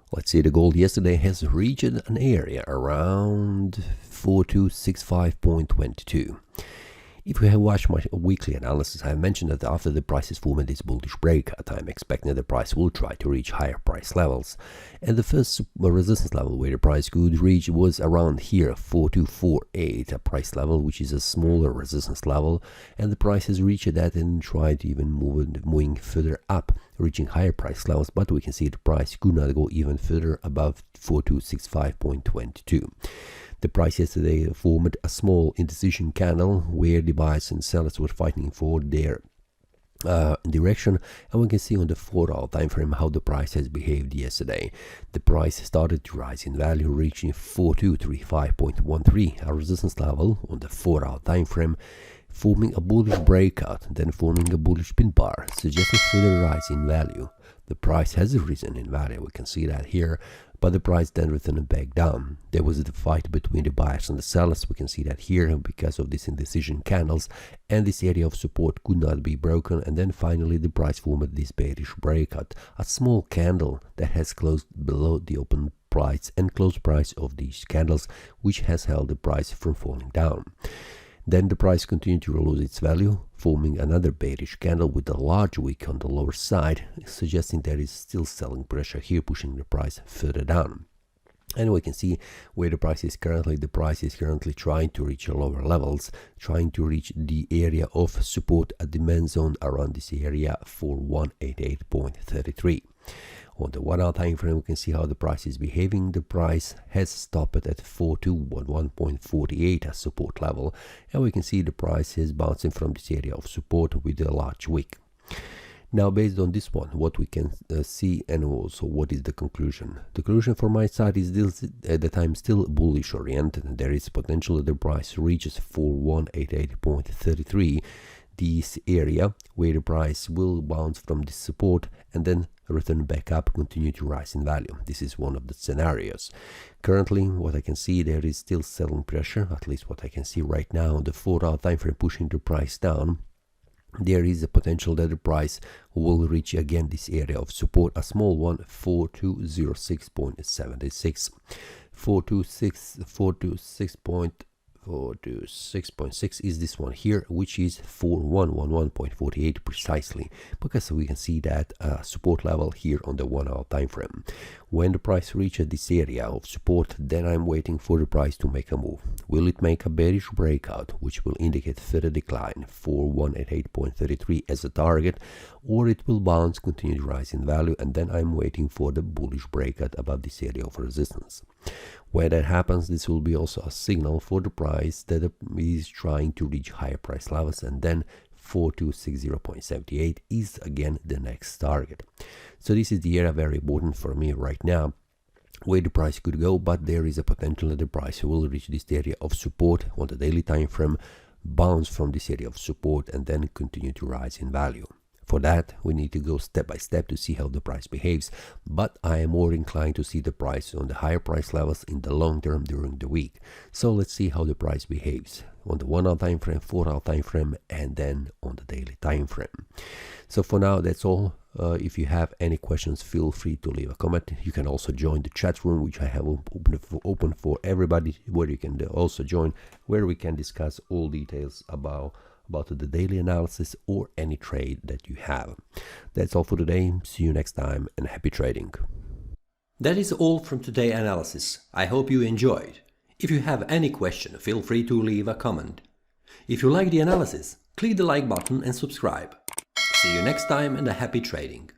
Let's see, the gold yesterday has reached an area around 4265.22. If you have watched my weekly analysis, I mentioned that after the prices form this bullish breakout, I'm expecting that the price will try to reach higher price levels. And the first resistance level where the price could reach was around here, 4248, a price level which is a smaller resistance level. And the price has reached that and tried to even moving further up, reaching higher price levels. But we can see the price could not go even further above 4265.22. The price yesterday formed a small indecision candle where the buyers and sellers were fighting for their direction, and we can see on the 4-hour time frame how the price has behaved yesterday. The price started to rise in value, reaching 4235.13, a resistance level on the 4-hour time frame, forming a bullish breakout, then forming a bullish pin bar, suggesting further rise in value. The price has risen in value, we can see that here, but the price then returned back down. There was a fight between the buyers and the sellers, we can see that here because of these indecision candles, and this area of support could not be broken, and then finally the price formed this bearish breakout, a small candle that has closed below the open price and close price of these candles, which has held the price from falling down. Then the price continued to lose its value, forming another bearish candle with a large wick on the lower side, suggesting there is still selling pressure here, pushing the price further down. And we can see where the price is currently. The price is currently trying to reach lower levels, trying to reach the area of support at the demand zone around this area for 188.33. On the 1-hour time frame, we can see how the price is behaving. The price has stopped at 4211.48 as support level, and we can see the price is bouncing from this area of support with a large wick. Now, based on this one, what we can see, and also what is the conclusion? The conclusion from my side is still, that I'm still bullish oriented, and there is potential that the price reaches for 188.33, this area where the price will bounce from this support and then return back up, continue to rise in value. This is one of the scenarios. Currently, what I can see, there is still selling pressure, at least what I can see right now on the 4-hour time frame, pushing the price down. There is a potential that the price will reach again this area of support, a small one, 4206.76. 426.6 is this one here, which is 4111.48 precisely, because we can see that support level here on the 1-hour time frame. When the price reaches this area of support, then I'm waiting for the price to make a move. Will it make a bearish breakout, which will indicate further decline for 188.33 as a target, or it will bounce, continue to rise in value, and then I'm waiting for the bullish breakout above this area of resistance. When that happens, this will be also a signal for the price that is trying to reach higher price levels, and then 4260.78 is again the next target. So this is the area very important for me right now, where the price could go, but there is a potential that the price will reach this area of support on the daily time frame, bounce from this area of support, and then continue to rise in value. For that, we need to go step by step to see how the price behaves, but I am more inclined to see the price on the higher price levels in the long term during the week. So let's see how the price behaves on the 1-hour time frame, 4-hour time frame, and then on the daily time frame. So for now, that's all. If you have any questions, feel free to leave a comment. You can also join the chat room, which I have open for everybody, where you can also join, where we can discuss all details about the daily analysis or any trade that you have. That's all for today. See you next time, and happy trading. That is all from today's analysis. I hope you enjoyed. If you have any question, feel free to leave a comment. If you like the analysis, click the like button and subscribe. See you next time, and a happy trading.